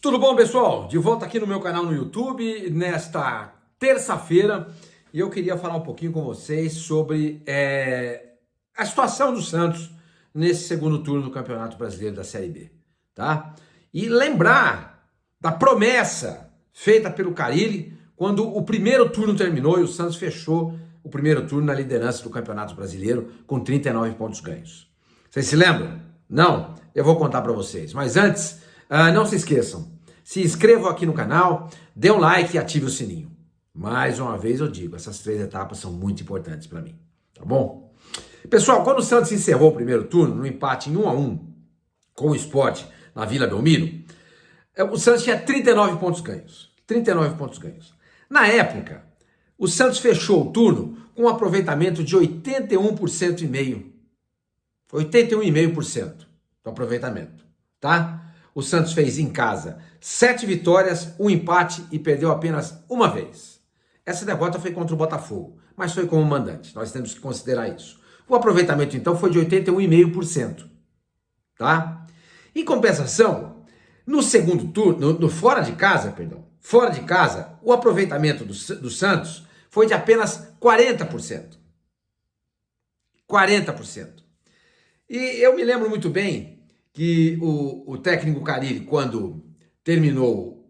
Tudo bom, pessoal? De volta aqui no meu canal no YouTube, nesta terça-feira, e eu queria falar um pouquinho com vocês sobre a situação do Santos nesse segundo turno do Campeonato Brasileiro da Série B, tá? E lembrar da promessa feita pelo Carille quando o primeiro turno terminou e o Santos fechou o primeiro turno na liderança do Campeonato Brasileiro com 39 pontos ganhos. Vocês se lembram? Não? Eu vou contar para vocês, mas antes... não se esqueçam, se inscrevam aqui no canal, dê um like e ative o sininho. Mais uma vez eu digo, essas três etapas são muito importantes para mim, tá bom? Pessoal, quando o Santos encerrou o primeiro turno, no empate em 1-1 com o Sport na Vila Belmiro, o Santos tinha 39 pontos ganhos. 39 pontos ganhos. Na época, o Santos fechou o turno com um aproveitamento de 81,5%. 81,5% do aproveitamento, tá? O Santos fez em casa 7 vitórias, 1 empate e perdeu apenas uma vez. Essa derrota foi contra o Botafogo, mas foi como mandante. Nós temos que considerar isso. O aproveitamento, então, foi de 81,5%. Tá? Em compensação, no segundo turno, fora de casa, o aproveitamento do Santos foi de apenas 40%. 40%. E eu me lembro muito bem que o técnico Carille, quando terminou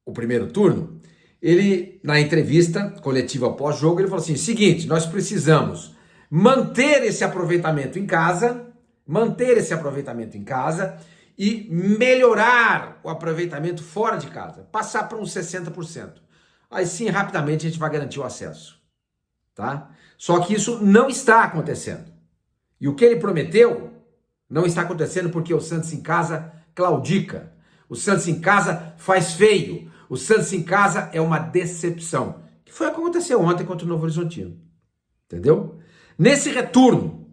o primeiro turno, ele, na entrevista coletiva pós-jogo, ele falou assim, seguinte, nós precisamos manter esse aproveitamento em casa e melhorar o aproveitamento fora de casa, passar para uns 60%. Aí sim, rapidamente a gente vai garantir o acesso, tá? Só que isso não está acontecendo. E o que ele prometeu não está acontecendo porque o Santos em casa claudica. O Santos em casa faz feio. O Santos em casa é uma decepção. Que foi o que aconteceu ontem contra o Novo Horizontino. Entendeu? Nesse retorno,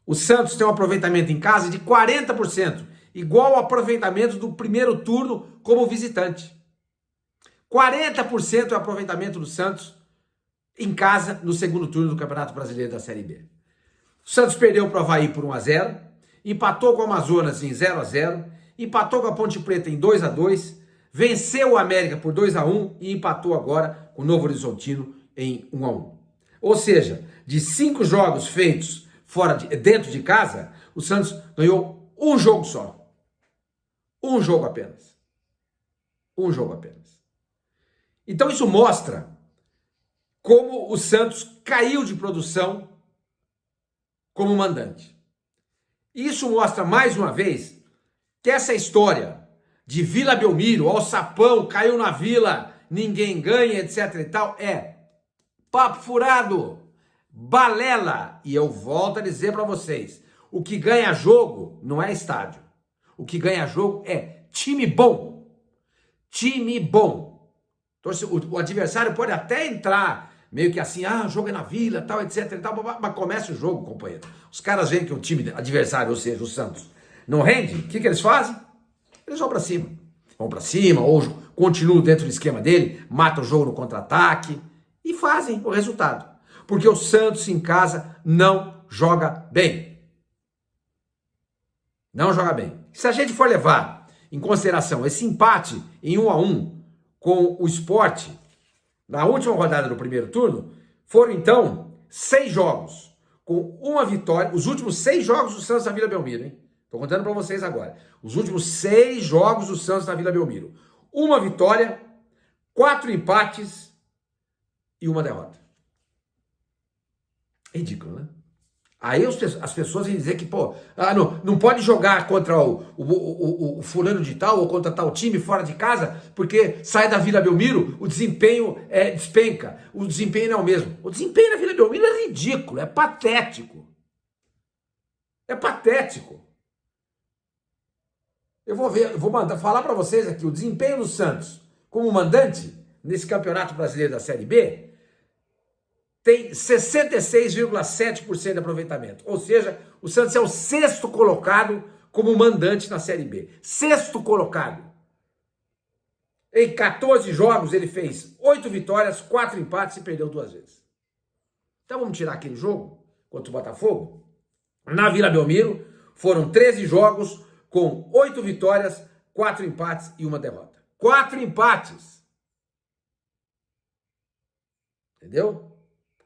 o Santos tem um aproveitamento em casa de 40%. Igual ao aproveitamento do primeiro turno como visitante. 40% é o aproveitamento do Santos em casa no segundo turno do Campeonato Brasileiro da Série B. O Santos perdeu para o Avaí por 1-0. Empatou com o Amazonas em 0-0, empatou com a Ponte Preta em 2-2, venceu o América por 2-1 e empatou agora com o Novo Horizontino em 1-1. Ou seja, de 5 jogos feitos dentro de casa, o Santos ganhou um jogo só. Um jogo apenas. Um jogo apenas. Então isso mostra como o Santos caiu de produção como mandante. Isso mostra, mais uma vez, que essa história de Vila Belmiro, alçapão, caiu na Vila, ninguém ganha, etc e tal, é papo furado, balela. E eu volto a dizer para vocês, o que ganha jogo não é estádio. O que ganha jogo é time bom. Time bom. Então, o adversário pode até entrar meio que assim, o jogo é na Vila, tal, etc e tal, mas começa o jogo, companheiro. Os caras veem que o time adversário, ou seja, o Santos, não rende, o que eles fazem? Eles vão para cima. Vão para cima, ou continuam dentro do esquema dele, matam o jogo no contra-ataque e fazem o resultado. Porque o Santos em casa não joga bem. Não joga bem. Se a gente for levar em consideração esse empate em 1-1 com o Sport, na última rodada do primeiro turno, foram então 6 jogos, com uma vitória, os últimos 6 jogos do Santos na Vila Belmiro, hein? Tô contando para vocês agora. Os últimos 6 jogos do Santos na Vila Belmiro. Uma vitória, 4 empates e uma derrota. Ridículo, né? Aí as pessoas vêm dizer que, não pode jogar contra o fulano de tal ou contra tal time fora de casa, porque sai da Vila Belmiro, o desempenho despenca, o desempenho não é o mesmo. O desempenho na Vila Belmiro é ridículo, é patético. É patético. Eu vou falar para vocês aqui, o desempenho do Santos como mandante nesse Campeonato Brasileiro da Série B tem 66,7% de aproveitamento. Ou seja, o Santos é o 6º colocado como mandante na Série B. 6º colocado. Em 14 jogos ele fez 8 vitórias, 4 empates e perdeu 2 vezes. Então vamos tirar aquele jogo contra o Botafogo? Na Vila Belmiro foram 13 jogos com 8 vitórias, 4 empates e uma derrota. 4 empates. Entendeu?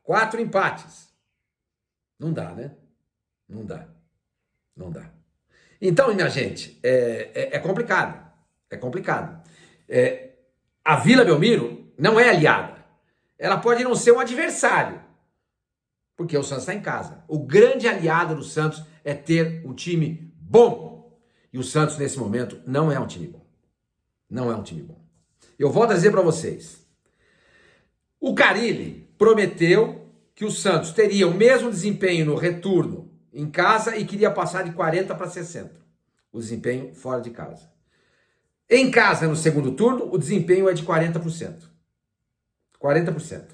4 empates. Não dá, né? Não dá. Não dá. Então, minha gente, é complicado. É complicado. A Vila Belmiro não é aliada. Ela pode não ser um adversário, porque o Santos está em casa. O grande aliado do Santos é ter um time bom. E o Santos, nesse momento, não é um time bom. Não é um time bom. Eu volto a dizer para vocês. O Carille prometeu que o Santos teria o mesmo desempenho no retorno em casa e queria passar de 40 para 60. O desempenho fora de casa. Em casa, no segundo turno, o desempenho é de 40%. 40%.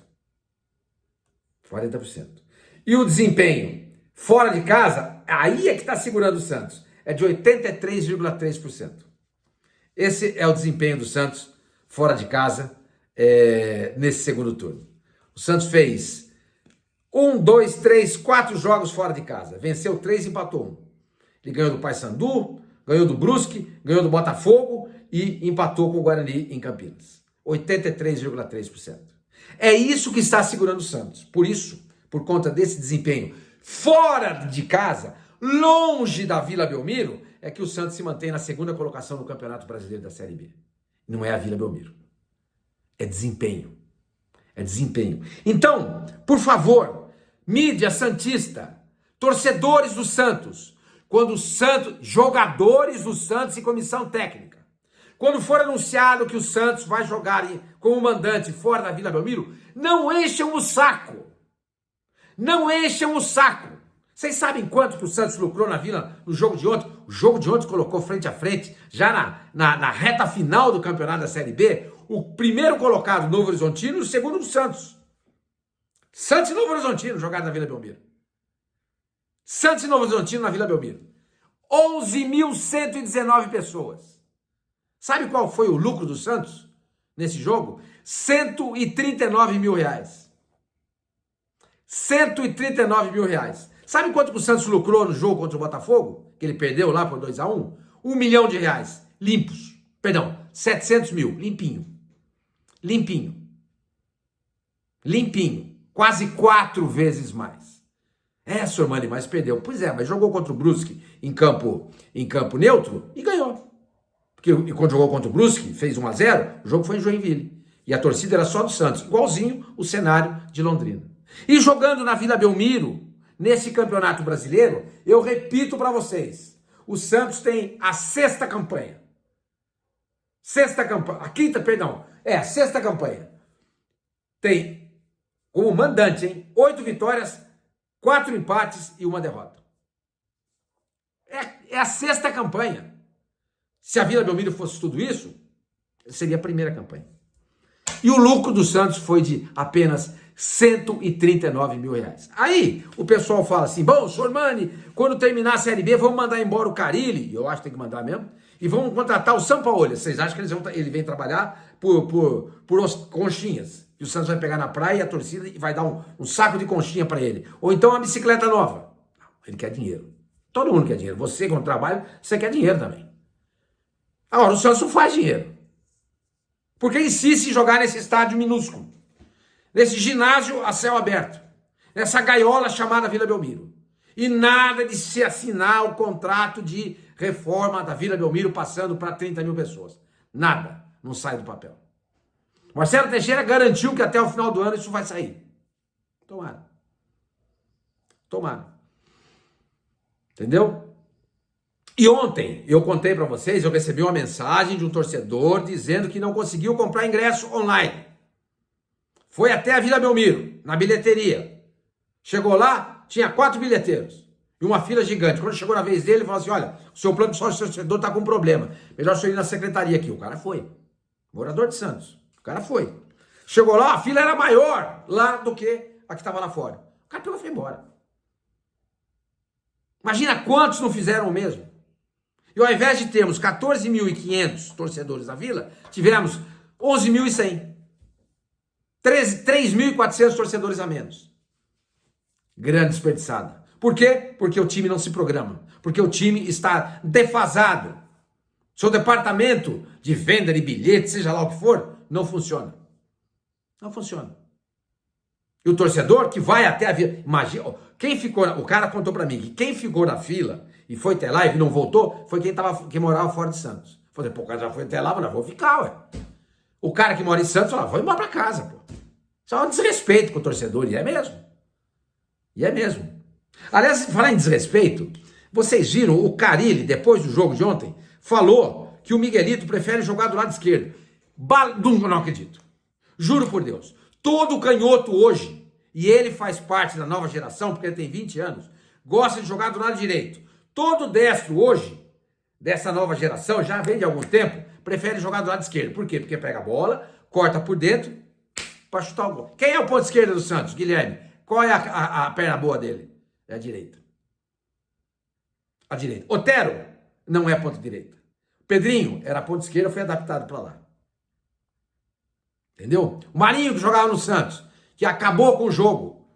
40%. E o desempenho fora de casa, aí é que está segurando o Santos, é de 83,3%. Esse é o desempenho do Santos fora de casa nesse segundo turno. O Santos fez 4 jogos fora de casa. Venceu 3 e empatou 1. Ele ganhou do Paysandu, ganhou do Brusque, ganhou do Botafogo e empatou com o Guarani em Campinas. 83,3%. É isso que está segurando o Santos. Por isso, por conta desse desempenho fora de casa, longe da Vila Belmiro, é que o Santos se mantém na segunda colocação no Campeonato Brasileiro da Série B. Não é a Vila Belmiro. É desempenho. É desempenho. Então, por favor, mídia santista, torcedores do Santos, quando o Santos, jogadores do Santos e comissão técnica, quando for anunciado que o Santos vai jogar como mandante fora da Vila Belmiro, não encham o saco. Não encham o saco. Vocês sabem quanto que o Santos lucrou na Vila no jogo de ontem? O jogo de ontem colocou frente a frente, já na reta final do campeonato da Série B, o primeiro colocado, Novo Horizontino, e o segundo do Santos. Santos e Novo Horizontino jogaram na Vila Belmiro. Santos e Novo Horizontino na Vila Belmiro. 11.119 pessoas. Sabe qual foi o lucro do Santos nesse jogo? 139 mil reais. 139 mil reais. Sabe quanto que o Santos lucrou no jogo contra o Botafogo? Que ele perdeu lá por 2-1? 1 milhão de reais. Limpos. Perdão, 700 mil. Limpinho. Limpinho. Limpinho. Quase 4 vezes mais. Sormani, mas perdeu. Pois é, mas jogou contra o Brusque em campo neutro e ganhou. Porque quando jogou contra o Brusque, fez 1-0, o jogo foi em Joinville. E a torcida era só do Santos. Igualzinho o cenário de Londrina. E jogando na Vila Belmiro, nesse campeonato brasileiro, eu repito para vocês, o Santos tem a sexta campanha. A sexta campanha. Tem como mandante, hein? 8 vitórias, 4 empates e 1 derrota. É a sexta campanha. Se a Vila Belmiro fosse tudo isso, seria a primeira campanha. E o lucro do Santos foi de apenas 139 mil reais. Aí o pessoal fala assim, bom, Sormani, quando terminar a Série B, vamos mandar embora o Carille, eu acho que tem que mandar mesmo, e vamos contratar o Sampaoli. Vocês acham que ele vem trabalhar por conchinhas? E o Santos vai pegar na praia e a torcida vai dar um saco de conchinha para ele. Ou então uma bicicleta nova. Não, ele quer dinheiro. Todo mundo quer dinheiro. Você, quando trabalha, você quer dinheiro também. Agora, o Santos não faz dinheiro. Porque insiste em jogar nesse estádio minúsculo. Nesse ginásio a céu aberto. Nessa gaiola chamada Vila Belmiro. E nada de se assinar o contrato de reforma da Vila Belmiro passando para 30 mil pessoas. Nada. Não sai do papel. Marcelo Teixeira garantiu que até o final do ano isso vai sair. Tomara. Tomara. Entendeu? E ontem, eu contei para vocês, eu recebi uma mensagem de um torcedor dizendo que não conseguiu comprar ingresso online. Foi até a Vila Belmiro, na bilheteria. Chegou lá, tinha 4 bilheteiros. E uma fila gigante. Quando chegou na vez dele, ele falou assim, olha, o seu plano de sócio torcedor está com um problema. Melhor você ir na secretaria aqui. O cara foi. Morador de Santos. O cara foi. Chegou lá, a fila era maior lá do que a que estava lá fora. O cara pegou e foi embora. Imagina quantos não fizeram o mesmo. E ao invés de termos 14.500 torcedores da Vila, tivemos 11.100. 3.400 torcedores a menos. Grande desperdiçada. Por quê? Porque o time não se programa. Porque o time está defasado. Seu departamento de venda de bilhetes, seja lá o que for, não funciona. Não funciona. E o torcedor que vai até a vila, imagina, quem ficou, o cara contou para mim que quem ficou na fila e foi até lá e não voltou, foi quem morava fora de Santos. Falei, pô, o cara já foi até lá, mas não vou ficar, ué. O cara que mora em Santos, falou, vou embora pra casa, pô. Isso é um desrespeito com o torcedor, e é mesmo. E é mesmo. Aliás, falar em desrespeito, vocês viram o Carille, depois do jogo de ontem, falou que o Miguelito prefere jogar do lado esquerdo. Não acredito. Juro por Deus. Todo canhoto hoje, e ele faz parte da nova geração, porque ele tem 20 anos, gosta de jogar do lado direito. Todo destro hoje, dessa nova geração, já vem de algum tempo, prefere jogar do lado esquerdo. Por quê? Porque pega a bola, corta por dentro, para chutar o gol. Quem é o ponto esquerdo do Santos? Guilherme. Qual é a perna boa dele? É a direita. A direita. Otero não é ponta direita. Pedrinho era ponta esquerda, foi adaptado para lá. Entendeu? O Marinho que jogava no Santos, que acabou com o jogo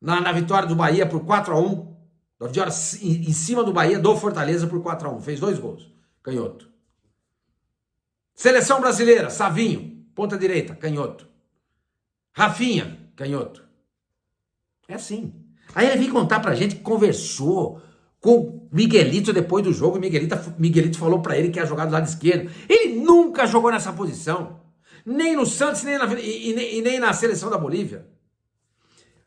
na vitória do Bahia por 4-1, na vitória em cima do Bahia, do Fortaleza por 4-1. Fez 2 gols. Canhoto. Seleção brasileira, Savinho, ponta direita, canhoto. Rafinha, canhoto. É assim. Aí ele veio contar pra gente que conversou com o Miguelito depois do jogo. Miguelito falou pra ele que ia jogar do lado esquerdo. Ele nunca jogou nessa posição. Nem no Santos, nem na seleção da Bolívia.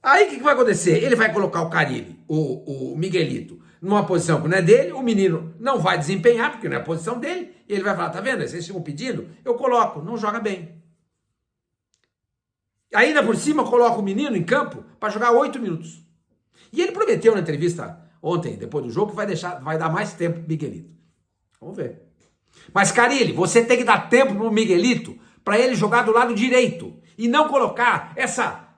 Aí o que vai acontecer? Ele vai colocar o Carille, o Miguelito, numa posição que não é dele, o menino não vai desempenhar, porque não é a posição dele, e ele vai falar, tá vendo? Vocês ficam pedindo, eu coloco, não joga bem. Ainda por cima, coloca o menino em campo para jogar 8 minutos. E ele prometeu na entrevista ontem, depois do jogo, que vai dar mais tempo pro Miguelito. Vamos ver. Mas, Carille, você tem que dar tempo pro Miguelito para ele jogar do lado direito e não colocar essa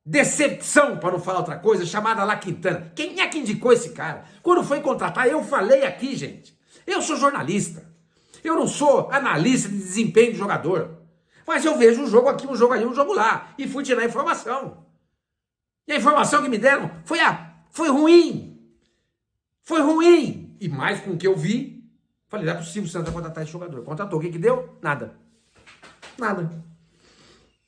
decepção, para não falar outra coisa, chamada La Quintana. Quem é que indicou esse cara? Quando foi contratar, eu falei aqui, gente. Eu sou jornalista. Eu não sou analista de desempenho de jogador. Mas eu vejo um jogo aqui, um jogo ali, um jogo lá. E fui tirar a informação. E a informação que me deram foi ruim. Foi ruim. E mais com o que eu vi, falei, não é possível o Santos contratar esse jogador. Contratou. O que deu? Nada. Nada.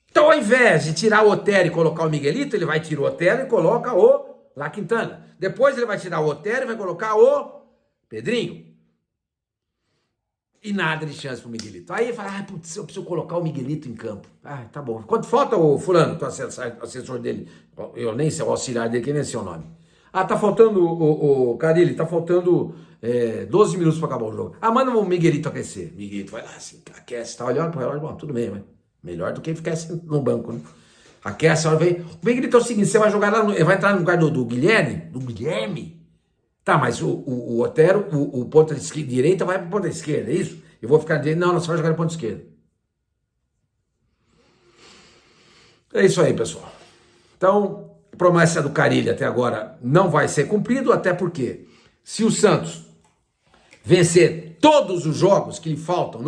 Então, ao invés de tirar o Otero e colocar o Miguelito, ele vai tirar o Otero e coloca o La Quintana. Depois ele vai tirar o Otero e vai colocar o Pedrinho. E nada de chance pro Miguelito. Aí ele fala, putz, eu preciso colocar o Miguelito em campo. Tá bom. Quanto falta o fulano, o assessor dele? Eu nem sei, o auxiliar dele, que nem sei o nome. Tá faltando o Carille, tá faltando 12 minutos para acabar o jogo. Manda o Miguelito aquecer. Miguelito vai lá, assim, aquece, tá olhando pro relógio, bom, tudo bem, mas melhor do que ficar assim no banco, né? Aquece, a hora vem. O Miguelito é o seguinte, você vai jogar lá, vai entrar no lugar do Guilherme? Do Guilherme? Tá, mas o Otero, o ponta direita vai para ponta esquerda, é isso? Eu vou ficar dele, não, você vai jogar no ponta esquerda. É isso aí, pessoal. Então, a promessa do Carille até agora não vai ser cumprido, até porque se o Santos vencer todos os jogos que lhe faltam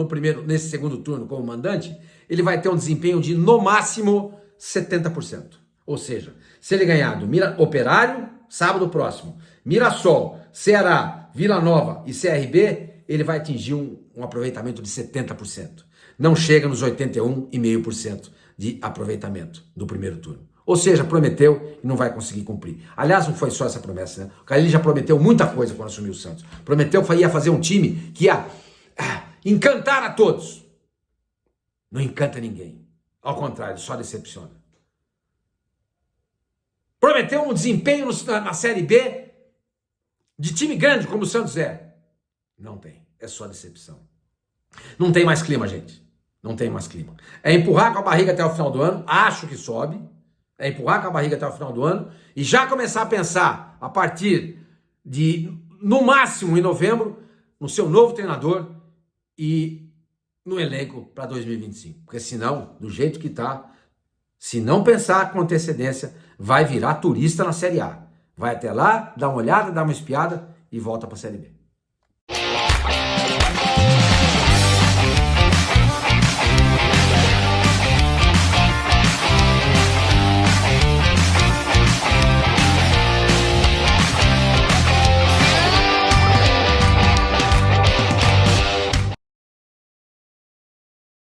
nesse segundo turno como mandante, ele vai ter um desempenho de, no máximo, 70%. Ou seja, se ele ganhar do Operário, sábado próximo, Mirassol, Ceará, Vila Nova e CRB, ele vai atingir um aproveitamento de 70%. Não chega nos 81,5% de aproveitamento do primeiro turno. Ou seja, prometeu e não vai conseguir cumprir. Aliás, não foi só essa promessa, né? O Carille já prometeu muita coisa quando assumiu o Santos. Prometeu que ia fazer um time que ia encantar a todos. Não encanta ninguém. Ao contrário, só decepciona. Prometeu um desempenho na Série B de time grande como o Santos é. Não tem. É só decepção. Não tem mais clima, gente. Não tem mais clima. É empurrar com a barriga até o final do ano. Acho que sobe. É empurrar com a barriga até o final do ano. E já começar a pensar, a partir de, no máximo em novembro, no seu novo treinador e no elenco para 2025. Porque senão, do jeito que está, se não pensar com antecedência, vai virar turista na Série A. Vai até lá, dá uma olhada, dá uma espiada e volta para a Série B.